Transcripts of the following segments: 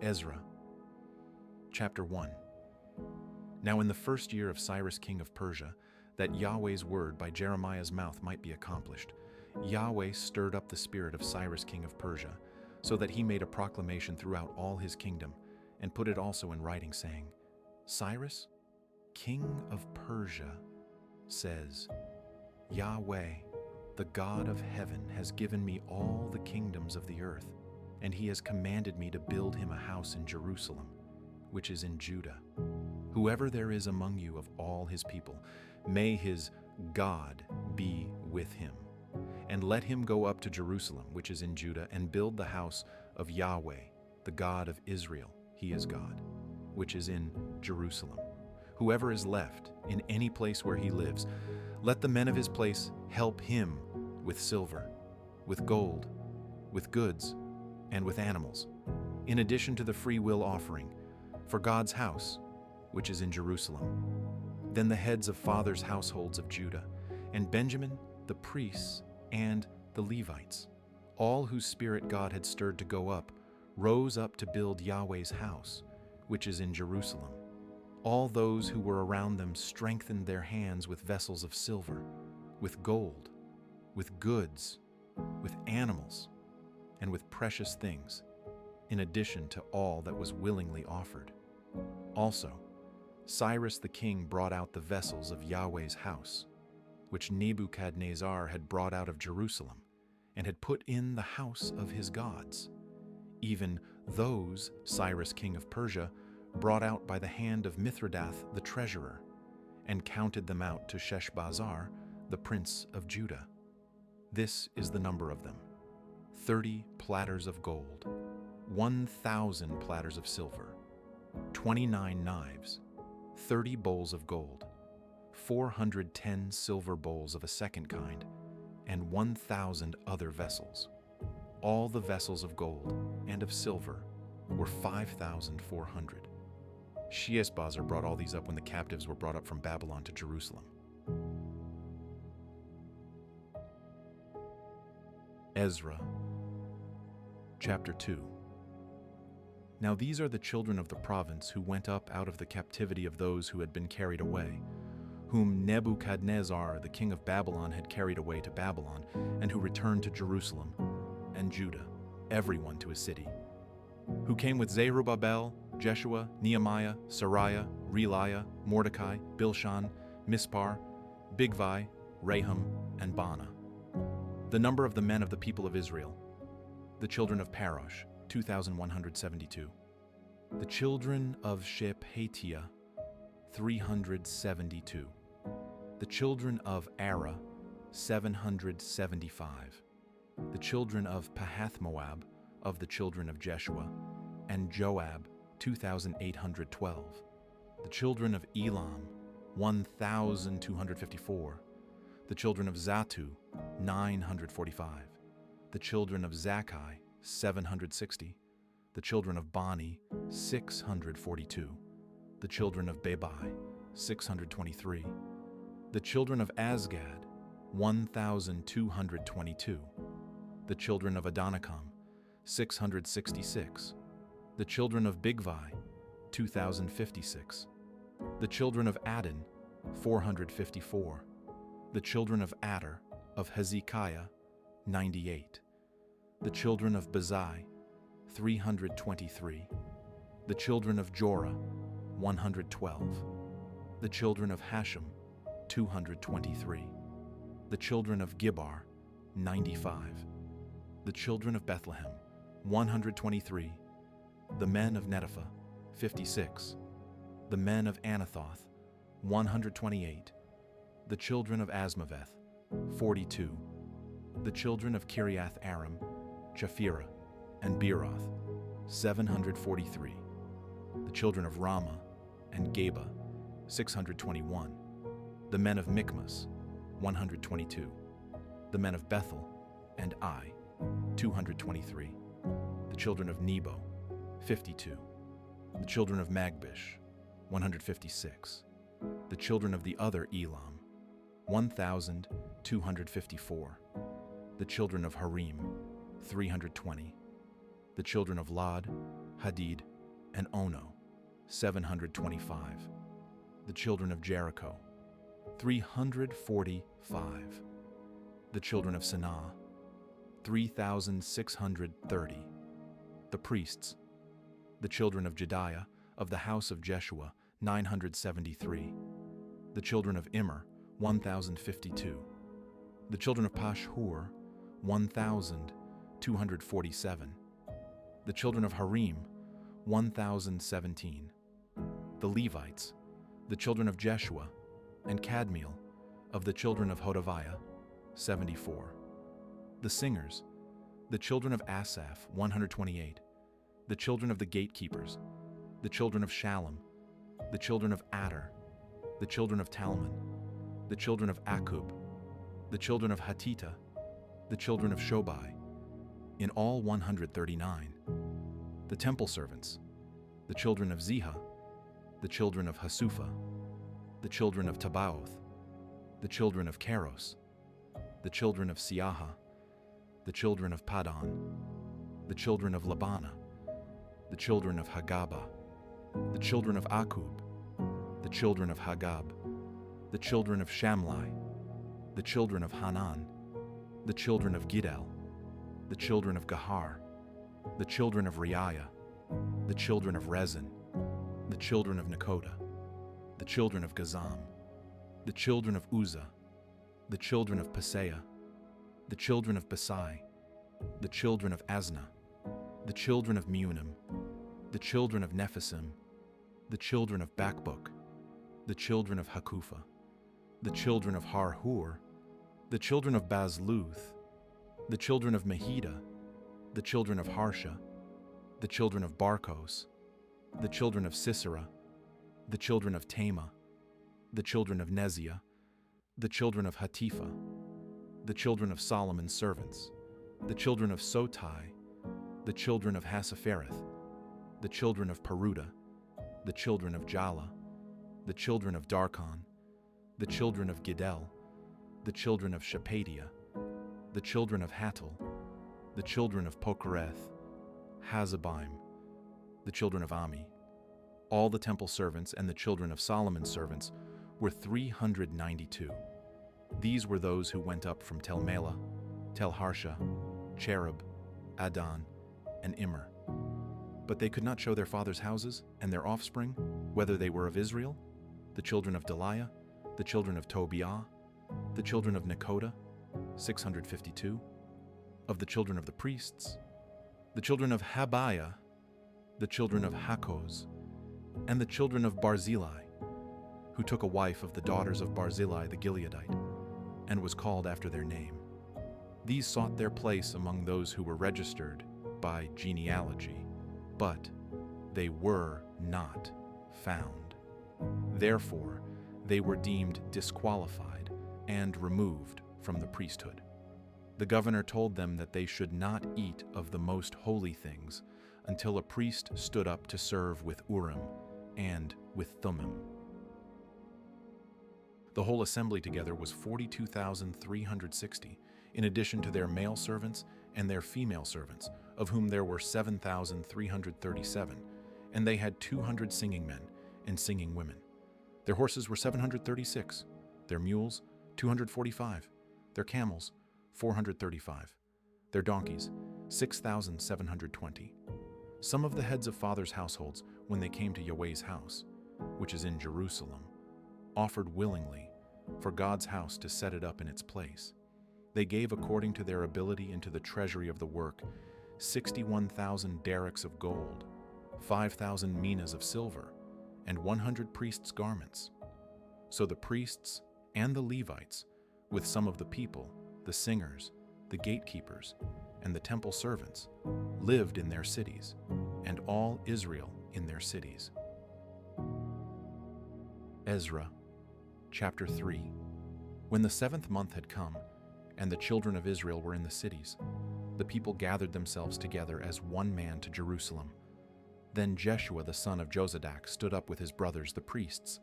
Ezra Chapter 1. Now in the first year of Cyrus king of Persia, that Yahweh's word by Jeremiah's mouth might be accomplished, Yahweh stirred up the spirit of Cyrus king of Persia, so that he made a proclamation throughout all his kingdom, and put it also in writing, saying, Cyrus, king of Persia, says, Yahweh, the God of heaven, has given me all the kingdoms of the earth, and he has commanded me to build him a house in Jerusalem, which is in Judah. Whoever there is among you of all his people, may his God be with him. And let him go up to Jerusalem, which is in Judah, and build the house of Yahweh, the God of Israel, he is God, which is in Jerusalem. Whoever is left in any place where he lives, let the men of his place help him with silver, with gold, with goods, and with animals, in addition to the free will offering, for God's house, which is in Jerusalem. Then the heads of fathers' households of Judah, and Benjamin, the priests, and the Levites, all whose spirit God had stirred to go up, rose up to build Yahweh's house, which is in Jerusalem. All those who were around them strengthened their hands with vessels of silver, with gold, with goods, with animals, and with precious things, in addition to all that was willingly offered. Also, Cyrus the king brought out the vessels of Yahweh's house, which Nebuchadnezzar had brought out of Jerusalem, and had put in the house of his gods. Even those Cyrus king of Persia brought out by the hand of Mithridath the treasurer, and counted them out to Sheshbazzar, the prince of Judah. This is the number of them: 30 platters of gold, 1,000 platters of silver, 29 knives, 30 bowls of gold, 410 silver bowls of a second kind, and 1,000 other vessels. All the vessels of gold and of silver were 5,400. Sheshbazzar brought all these up when the captives were brought up from Babylon to Jerusalem. Ezra Chapter 2. Now these are the children of the province who went up out of the captivity of those who had been carried away, whom Nebuchadnezzar the king of Babylon had carried away to Babylon, and who returned to Jerusalem and Judah, everyone to his city, who came with Zerubbabel, Jeshua, Nehemiah, Sariah, Reliah, Mordecai, Bilshan, Mispar, Bigvai, Rahum, and Baanah. The number of the men of the people of Israel, the children of Parosh, 2,172. The children of Shephatiah, 372. The children of Ara, 775. The children of Pahath-Moab, of the children of Jeshua, and Joab, 2,812. The children of Elam, 1,254. The children of Zatu, 945. The children of Zakkai, 760. The children of Bani, 642. The children of Bebai, 623. The children of Azgad, 1,222. The children of Adonikam, 666. The children of Bigvai, 2,056. The children of Adin, 454. The children of Adar, of Hezekiah, 98. The children of Bezai, 323. The children of Jorah, 112. The children of Hashem, 223. The children of Gibbar, 95. The children of Bethlehem, 123. The men of Netopha, 56. The men of Anathoth, 128. The children of Asmaveth, 42. The children of Kiriath Aram, Chephirah, and Beeroth, 743. The children of Ramah and Geba, 621. The men of Michmas, 122. The men of Bethel and Ai, 223. The children of Nebo, 52. The children of Magbish, 156. The children of the other Elam, 1,254. The children of Harim, 320. The children of Lod, Hadid, and Ono, 725. The children of Jericho, 345. The children of Sanaa, 3,630. The priests, the children of Jediah, of the house of Jeshua, 973. The children of Immer, 1,052. The children of Pashhur, 1,247. The children of Harim, 1,017. The Levites, the children of Jeshua, and Kadmiel, of the children of Hodaviah, 74. The singers, the children of Asaph, 128. The children of the gatekeepers, the children of Shallum, the children of Adar, the children of Talmon, the children of Akub, the children of Hatita, the children of Shobai, in all 139. The temple servants, the children of Ziha, the children of Hasufa, the children of Tabaoth, the children of Keros, the children of Siaha, the children of Padon, the children of Labana, the children of Hagaba, the children of Akub, the children of Hagab, the children of Shamlai, the children of Hanan, the children of Gidel, the children of Gahar, the children of Reiah, the children of Rezin, the children of Nekoda, the children of Gazam, the children of Uzzah, the children of Paseah, the children of Besai, the children of Asna, the children of Meunim, the children of Nephisim, the children of Bakbuk, the children of Hakufa, the children of Harhur, the children of Bazluth, the children of Mehida, the children of Harsha, the children of Barkos, the children of Sisera, the children of Tema, the children of Neziah, the children of Hatifa, the children of Solomon's servants, the children of Sotai, the children of Hasaphereth, the children of Peruda, the children of Jala, the children of Darkon, the children of Gidel, the children of Shepadiah, the children of Hattil, the children of Pokereth, Hazabaim, the children of Ami. All the temple servants and the children of Solomon's servants were 392. These were those who went up from Tel Melah, Tel Harsha, Cherub, Adon, and Immer. But they could not show their fathers' houses and their offspring, whether they were of Israel, the children of Deliah, the children of Tobiah, the children of Nekoda, 652, of the children of the priests, the children of Habiah, the children of Hakkoz, and the children of Barzillai, who took a wife of the daughters of Barzillai the Gileadite, and was called after their name. These sought their place among those who were registered by genealogy, but they were not found. Therefore, they were deemed disqualified and removed from the priesthood. The governor told them that they should not eat of the most holy things until a priest stood up to serve with Urim and with Thummim. The whole assembly together was 42,360, in addition to their male servants and their female servants, of whom there were 7,337, and they had 200 singing men and singing women. Their horses were 736, their mules 245, their camels 435, their donkeys 6,720. Some of the heads of fathers' households, when they came to Yahweh's house, which is in Jerusalem, offered willingly for God's house to set it up in its place. They gave according to their ability into the treasury of the work 61,000 derricks of gold, 5,000 minas of silver, and 100 priests' garments. So the priests and the Levites, with some of the people, the singers, the gatekeepers, and the temple servants, lived in their cities, and all Israel in their cities. Ezra Chapter 3. When the 7th month had come, and the children of Israel were in the cities, the people gathered themselves together as one man to Jerusalem. Then Jeshua the son of Jozadak stood up with his brothers the priests,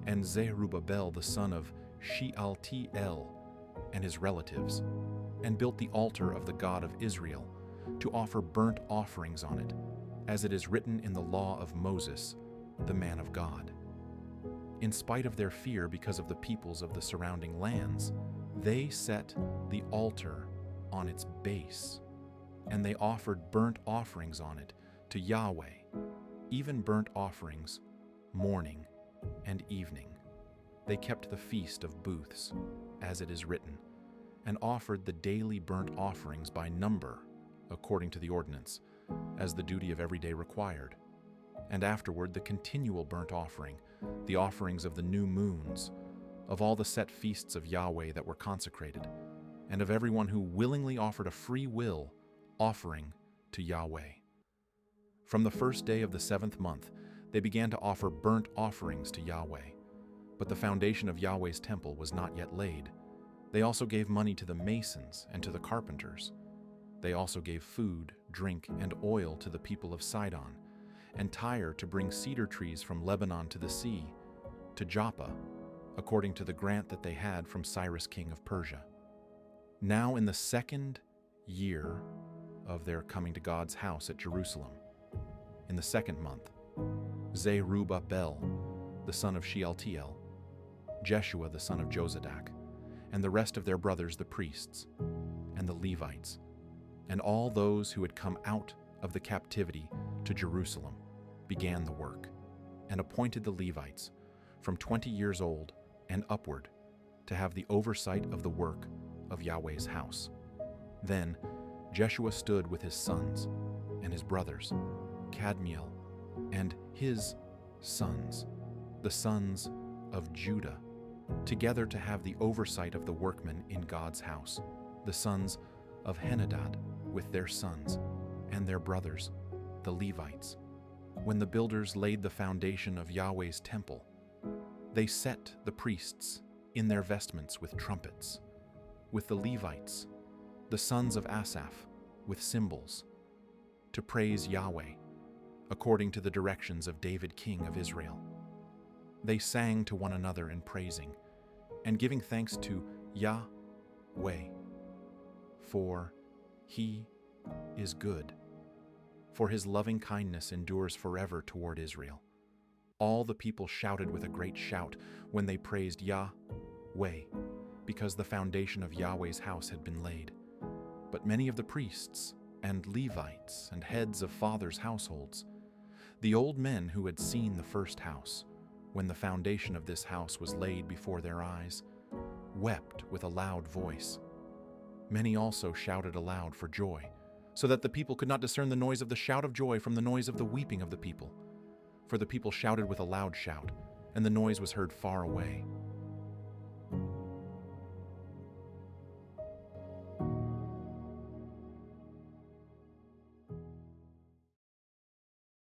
and Zerubbabel the son of Shealtiel and his relatives, and built the altar of the God of Israel, to offer burnt offerings on it, as it is written in the law of Moses, the man of God. In spite of their fear because of the peoples of the surrounding lands, they set the altar on its base, and they offered burnt offerings on it to Yahweh, even burnt offerings morning and evening. They kept the feast of booths, as it is written, and offered the daily burnt offerings by number, according to the ordinance, as the duty of every day required. And afterward the continual burnt offering, the offerings of the new moons, of all the set feasts of Yahweh that were consecrated, and of everyone who willingly offered a free will offering to Yahweh. From the first day of the 7th month, they began to offer burnt offerings to Yahweh. But the foundation of Yahweh's temple was not yet laid. They also gave money to the masons and to the carpenters. They also gave food, drink, and oil to the people of Sidon, and Tyre to bring cedar trees from Lebanon to the sea, to Joppa, according to the grant that they had from Cyrus king of Persia. Now in the 2nd year of their coming to God's house at Jerusalem, in the 2nd month, Zerubbabel, the son of Shealtiel, Jeshua the son of Jozadak, and the rest of their brothers the priests, and the Levites, and all those who had come out of the captivity to Jerusalem, began the work, and appointed the Levites from 20 years old and upward to have the oversight of the work of Yahweh's house. Then Jeshua stood with his sons and his brothers, Kadmiel, and his sons, the sons of Judah, together to have the oversight of the workmen in God's house, the sons of Henadad with their sons and their brothers, the Levites. When the builders laid the foundation of Yahweh's temple, they set the priests in their vestments with trumpets, with the Levites, the sons of Asaph, with cymbals, to praise Yahweh, according to the directions of David king of Israel. They sang to one another in praising, and giving thanks to Yahweh, for he is good, for his loving kindness endures forever toward Israel. All the people shouted with a great shout when they praised Yahweh, because the foundation of Yahweh's house had been laid. But many of the priests and Levites and heads of fathers' households, the old men who had seen the first house, when the foundation of this house was laid before their eyes, wept with a loud voice. Many also shouted aloud for joy, so that the people could not discern the noise of the shout of joy from the noise of the weeping of the people. For the people shouted with a loud shout, and the noise was heard far away.